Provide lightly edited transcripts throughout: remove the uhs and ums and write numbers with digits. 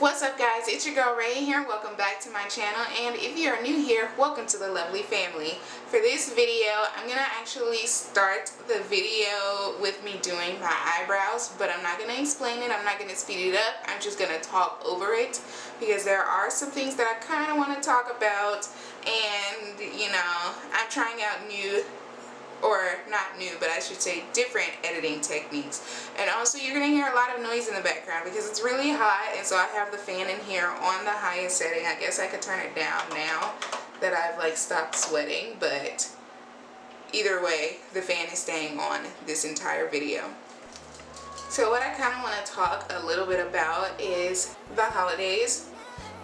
What's up guys, it's your girl Ray here. Welcome back to my channel, and if you are new here, welcome to the lovely family. For this video, I'm gonna actually start the video with me doing my eyebrows, but I'm not gonna explain it, I'm not gonna speed it up, I'm just gonna talk over it because there are some things that I kind of want to talk about, and you know, I'm trying out new, or not new, but I should say different editing techniques. And also you're going to hear a lot of noise in the background because it's really hot, and so I have the fan in here on the highest setting. I guess I could turn it down now that I've like stopped sweating, but either way the fan is staying on this entire video. So what I kind of want to talk a little bit about is the holidays.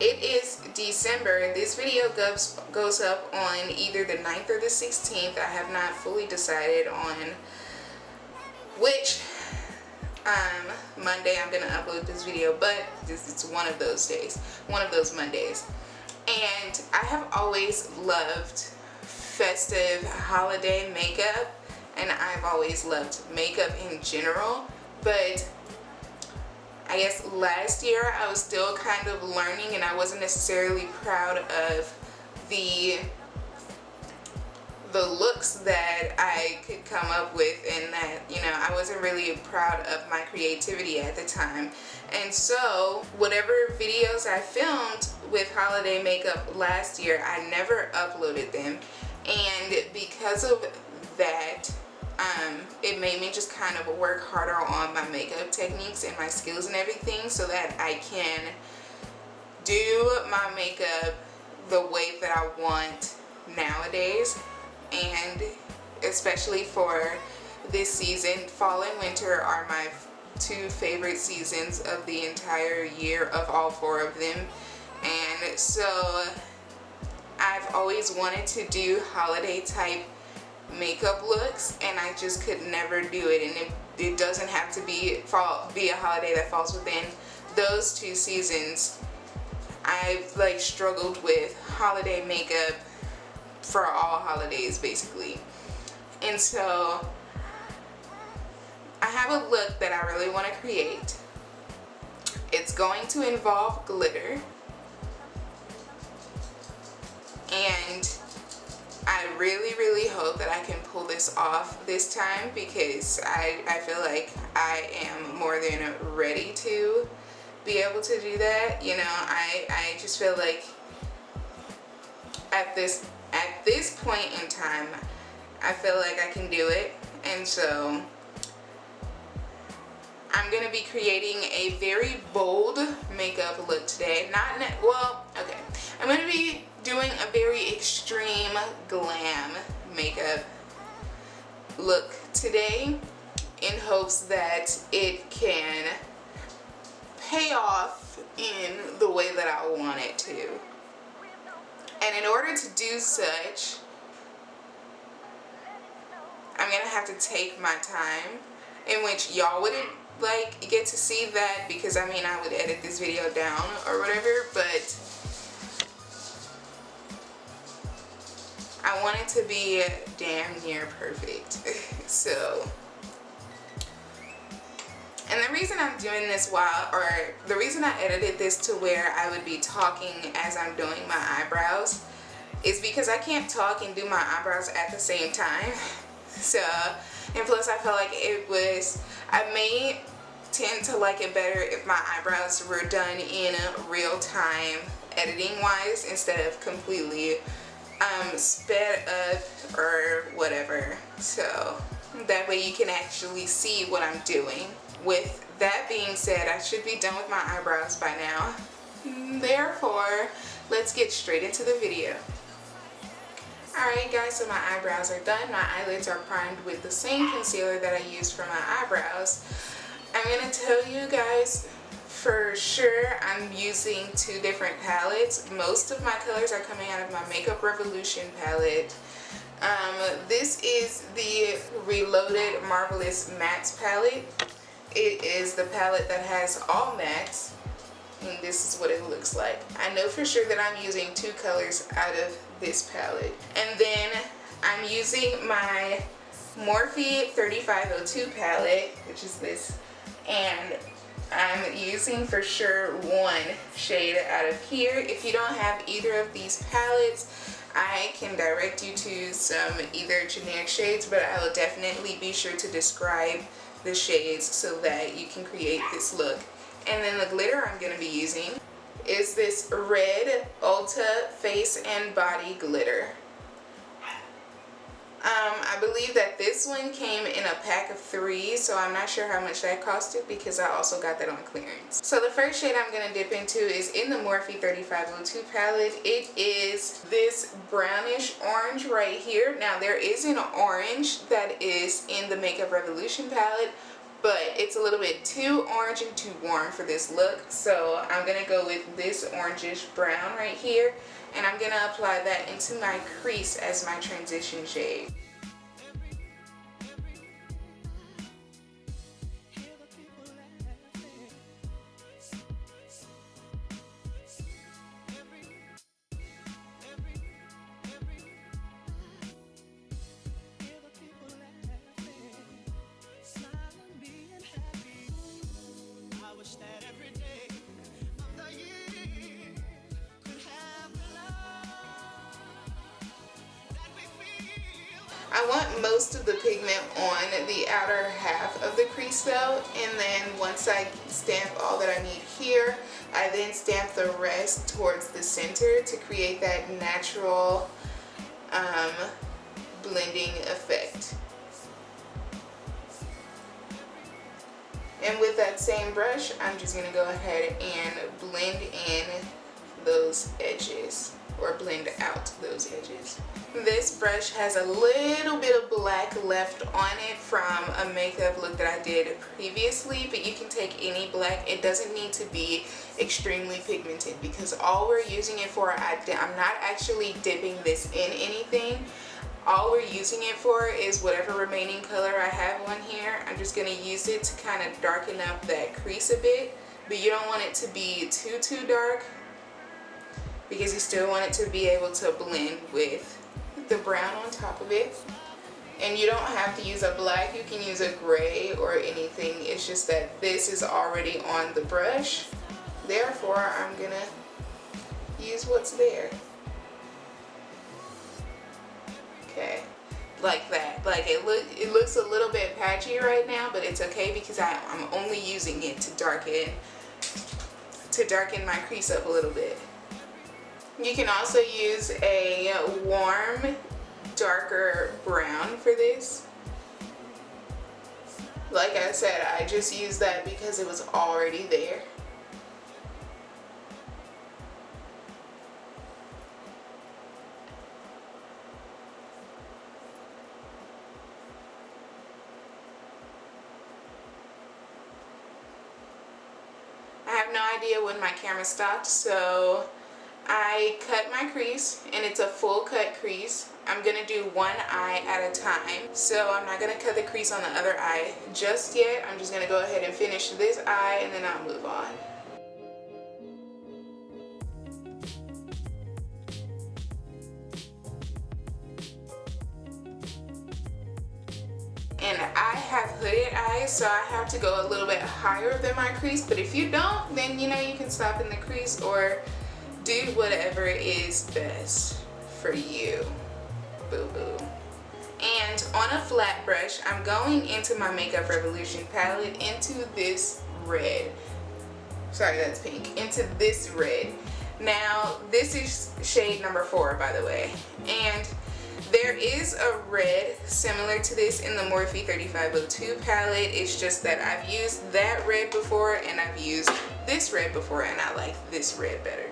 It is December. This video goes up on either the 9th or the 16th. I have not fully decided on which Monday I'm going to upload this video, but it's one of those days, one of those Mondays. And I have always loved festive holiday makeup, and I've always loved makeup in general, but I guess last year I was still kind of learning, and I wasn't necessarily proud of the looks that I could come up with, and that, you know, I wasn't really proud of my creativity at the time. And so whatever videos I filmed with holiday makeup last year, I never uploaded them, and because of that, it made me just kind of work harder on my makeup techniques and my skills and everything, so that I can do my makeup the way that I want nowadays. And especially for this season, fall and winter are my two favorite seasons of the entire year, of all four of them. And so I've always wanted to do holiday type makeup looks, and I just could never do it. And it doesn't have to be a holiday that falls within those two seasons. I've like struggled with holiday makeup for all holidays basically. And so I have a look that I really want to create. It's going to involve glitter, and I really hope that I can pull this off this time, because I feel like I am more than ready to be able to do that. You know, I just feel like at this point in time, I feel like I can do it. And so I'm going to be creating a very bold makeup look today. I'm going to be doing a very extreme glam makeup look today, in hopes that it can pay off in the way that I want it to. And in order to do such, I'm gonna have to take my time, in which y'all wouldn't like get to see that, because I mean, I would edit this video down or whatever, but I want it to be damn near perfect. So, and the reason I'm doing this the reason I edited this to where I would be talking as I'm doing my eyebrows, is because I can't talk and do my eyebrows at the same time. So, and plus I felt like I may tend to like it better if my eyebrows were done in real time, editing wise, instead of completely sped up or whatever. So that way you can actually see what I'm doing. With that being said, I should be done with my eyebrows by now. Therefore, let's get straight into the video. Alright guys, so my eyebrows are done. My eyelids are primed with the same concealer that I used for my eyebrows. I'm going to tell you guys for sure, I'm using two different palettes. Most of my colors are coming out of my Makeup Revolution palette. This is the Reloaded Marvelous Mattes palette. It is the palette that has all mattes, and this is what it looks like. I know for sure that I'm using two colors out of this palette. And then I'm using my Morphe 3502 palette, which is this, and I'm using for sure one shade out of here. If you don't have either of these palettes, I can direct you to some either generic shades, but I will definitely be sure to describe the shades so that you can create this look. And then the glitter I'm going to be using is this red Ulta Face and Body glitter. I believe that this one came in a pack of 3, so I'm not sure how much that costed because I also got that on clearance. So the first shade I'm going to dip into is in the Morphe 3502 palette. It is this brownish orange right here. Now there is an orange that is in the Makeup Revolution palette, but it's a little bit too orange and too warm for this look. So I'm going to go with this orangish brown right here, and I'm going to apply that into my crease as my transition shade. I want most of the pigment on the outer half of the crease though, and then once I stamp all that I need here, I then stamp the rest towards the center to create that natural blending effect. And with that same brush, I'm just going to go ahead and blend in those edges, or blend out those edges. This brush has a little bit of black left on it from a makeup look that I did previously, but you can take any black. It doesn't need to be extremely pigmented because all we're using it for, I'm not actually dipping this in anything. All we're using it for is whatever remaining color I have on here. I'm just going to use it to kind of darken up that crease a bit, but you don't want it to be too dark because you still want it to be able to blend with the brown on top of it. And you don't have to use a black, you can use a gray or anything. It's just that this is already on the brush, therefore I'm going to use what's there. Okay, like that. Like it looks a little bit patchy right now, but it's okay because I'm only using it to darken my crease up a little bit. You can also use a warm, darker brown for this. Like I said, I just used that because it was already there. I have no idea when my camera stopped, so I cut my crease, and it's a full cut crease. I'm going to do one eye at a time, so I'm not going to cut the crease on the other eye just yet. I'm just going to go ahead and finish this eye, and then I'll move on. And I have hooded eyes, so I have to go a little bit higher than my crease, but if you don't, then you know you can stop in the crease or do whatever is best for you, boo-boo. And on a flat brush, I'm going into my Makeup Revolution palette into this red. Sorry, that's pink. Into this red. Now, this is shade number 4, by the way. And there is a red similar to this in the Morphe 3502 palette. It's just that I've used that red before and I've used this red before, and I like this red better.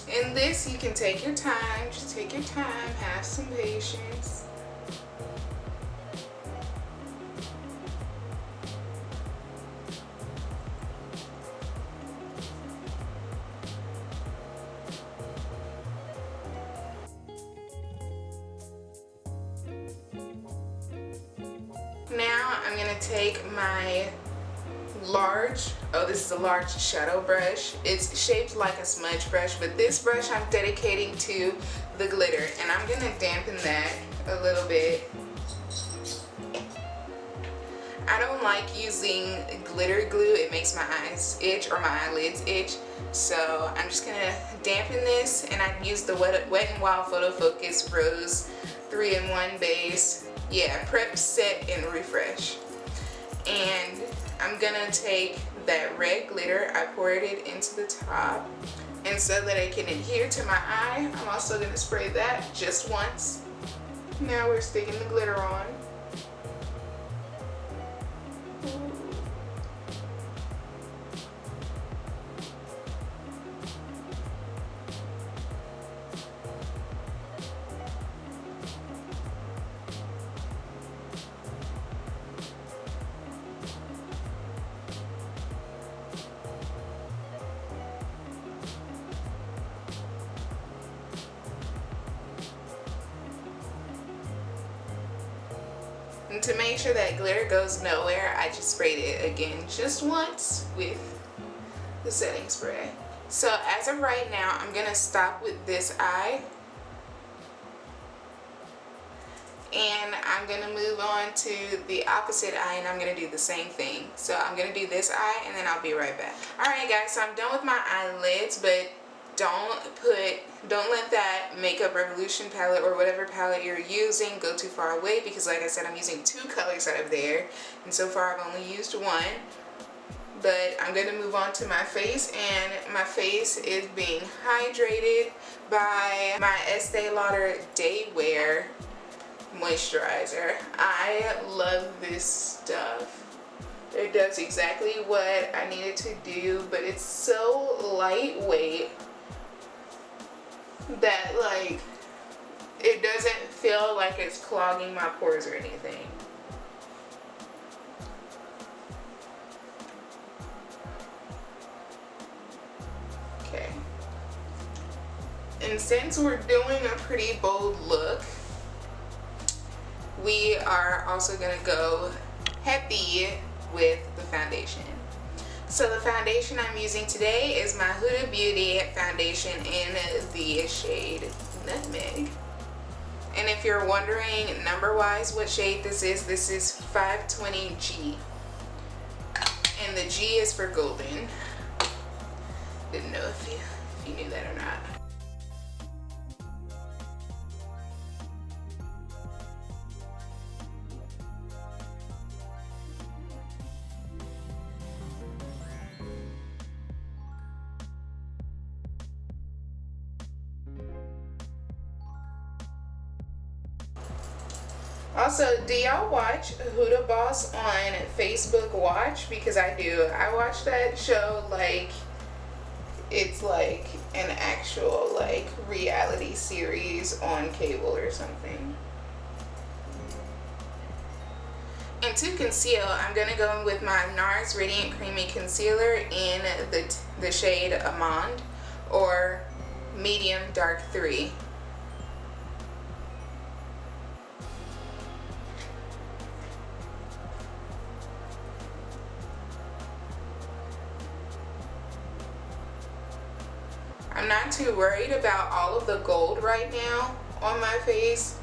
In this, you can take your time, just take your time, have some patience. Now I'm going to take my large, oh, this is a large shadow brush. It's shaped like a smudge brush, but this brush I'm dedicating to the glitter, and I'm gonna dampen that a little bit. I don't like using glitter glue. It makes my eyes itch or my eyelids itch. So I'm just gonna dampen this, and I use the Wet n Wild Photo Focus Rose 3-in-1 base. Yeah, prep, set, and refresh. And I'm gonna take that red glitter, I poured it into the top, and so that it can adhere to my eye, I'm also gonna spray that just once. Now we're sticking the glitter on. And to make sure that glitter goes nowhere, I just sprayed it again just once with the setting spray. So as of right now, I'm gonna stop with this eye, and I'm gonna move on to the opposite eye, and I'm gonna do the same thing. So I'm gonna do this eye, and then I'll be right back. Alright guys, so I'm done with my eyelids, but don't let that Makeup Revolution palette or whatever palette you're using go too far away, because like I said, I'm using 2 colors out of there, and so far I've only used 1. But I'm going to move on to my face, and my face is being hydrated by my Estee Lauder Day Wear moisturizer. I love this stuff. It does exactly what I need it to do, but it's so lightweight that like it doesn't feel like it's clogging my pores or anything. Okay. And since we're doing a pretty bold look, we are also gonna go heavy with the foundation. So the foundation I'm using today is my Huda Beauty foundation in the shade Nutmeg. And if you're wondering number-wise what shade this is 520G. And the G is for golden. Didn't know if you knew that or not. Also, do y'all watch Huda Boss on Facebook Watch? Because I do. I watch that show like it's like an actual like reality series on cable or something. And to conceal, I'm going to go in with my NARS Radiant Creamy Concealer in the shade Amande, or Medium Dark 3. I'm not too worried about all of the gold right now on my face,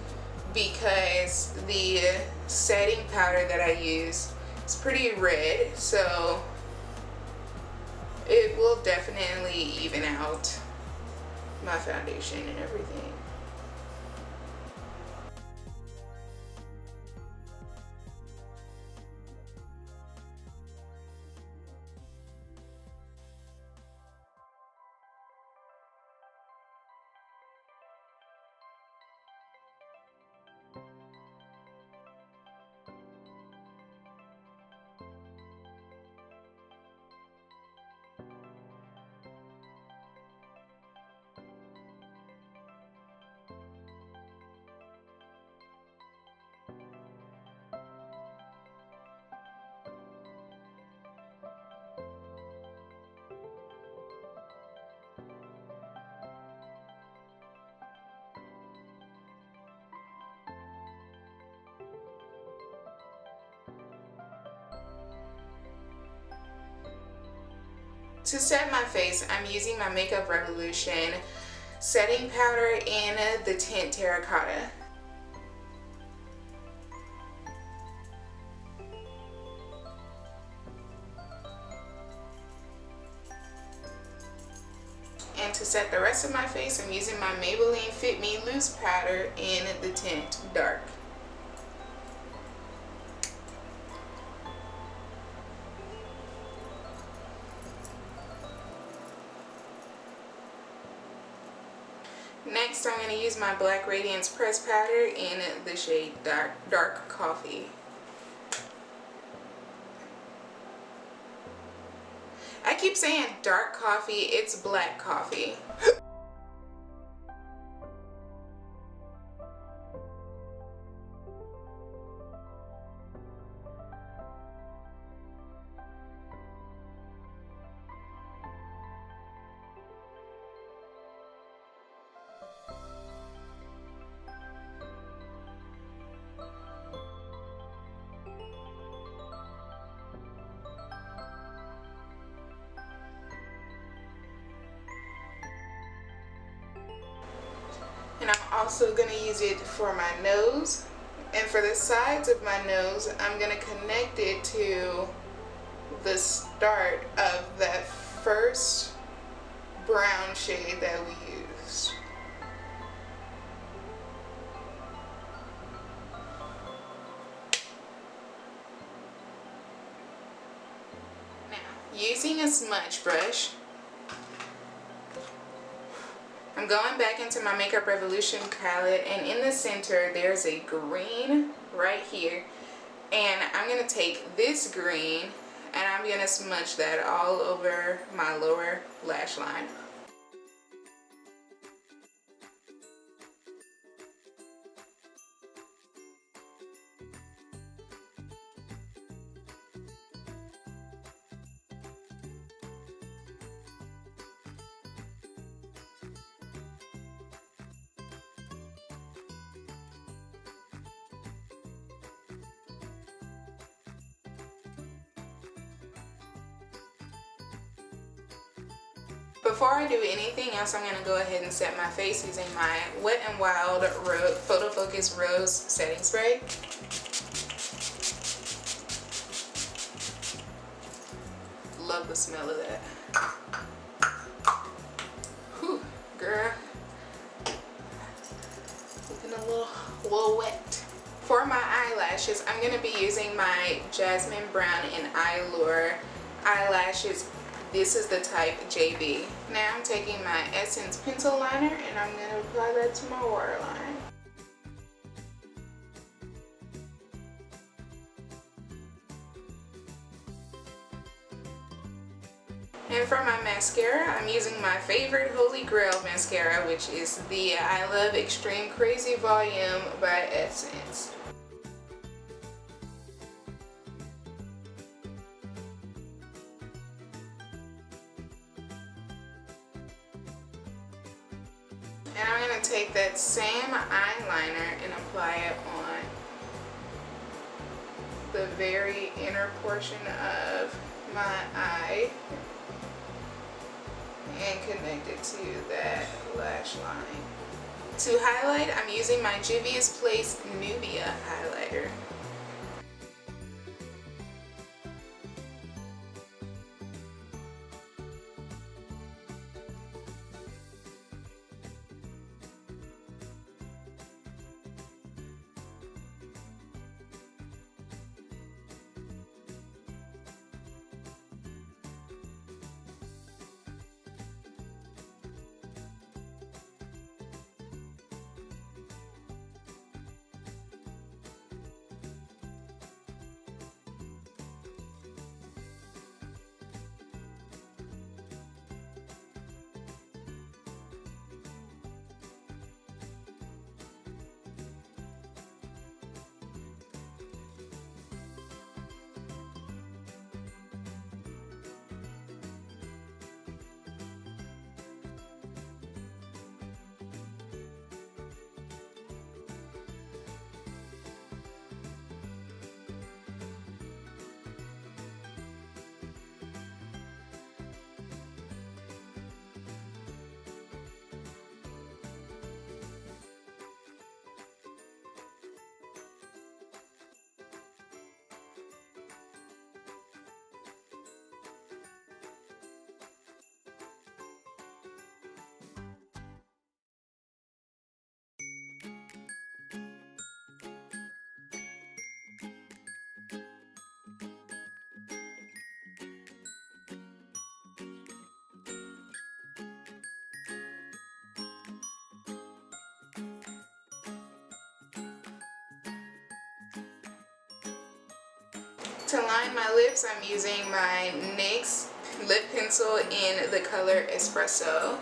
because the setting powder that I use is pretty red, so it will definitely even out my foundation and everything. To set my face, I'm using my Makeup Revolution setting powder in the tint Terracotta. And to set the rest of my face, I'm using my Maybelline Fit Me Loose powder in the tint Dark. Next, I'm going to use my Black Radiance Press Powder in the shade Dark Coffee. I keep saying dark coffee, it's black coffee. And I'm also going to use it for my nose. And for the sides of my nose, I'm going to connect it to the start of that first brown shade that we used. Now, using a smudge brush, I'm going back into my Makeup Revolution palette, and in the center there's a green right here, and I'm going to take this green and I'm going to smudge that all over my lower lash line. Before I do anything else, I'm going to go ahead and set my face using my Wet n Wild Photo Focus Rose Setting Spray. Love the smell of that. Whew, girl. Looking a little wet. For my eyelashes, I'm going to be using my Jasmine Brown and Eyelure eyelashes. This is the type JB. Now I'm taking my Essence pencil liner and I'm going to apply that to my waterline. And for my mascara, I'm using my favorite Holy Grail mascara, which is the I Love Extreme Crazy Volume by Essence. And I'm going to take that same eyeliner and apply it on the very inner portion of my eye and connect it to that lash line. To highlight, I'm using my Juvia's Place Nubia highlighter. To line my lips, I'm using my NYX lip pencil in the color Espresso.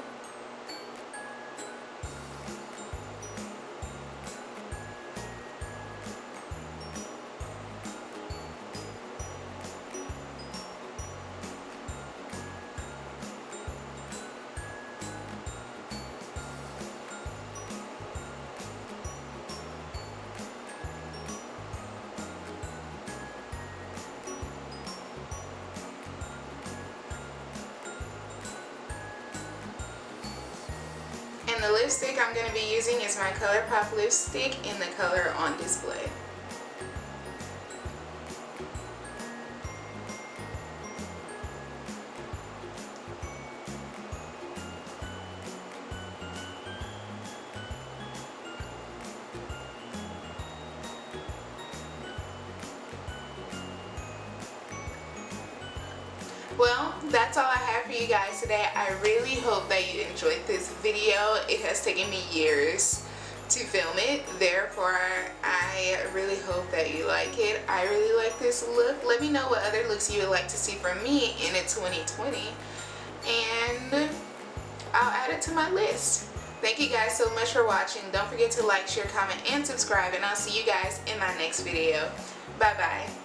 And the lipstick I'm going to be using is my ColourPop lipstick in the color On Display. Well, that's all I have for you guys today. I really hope that you enjoyed this video. It has taken me years to film it, therefore I really hope that you like it. I really like this look. Let me know what other looks you would like to see from me in 2020, and I'll add it to my list. Thank you guys so much for watching. Don't forget to like, share, comment, and subscribe, and I'll see you guys in my next video. Bye bye.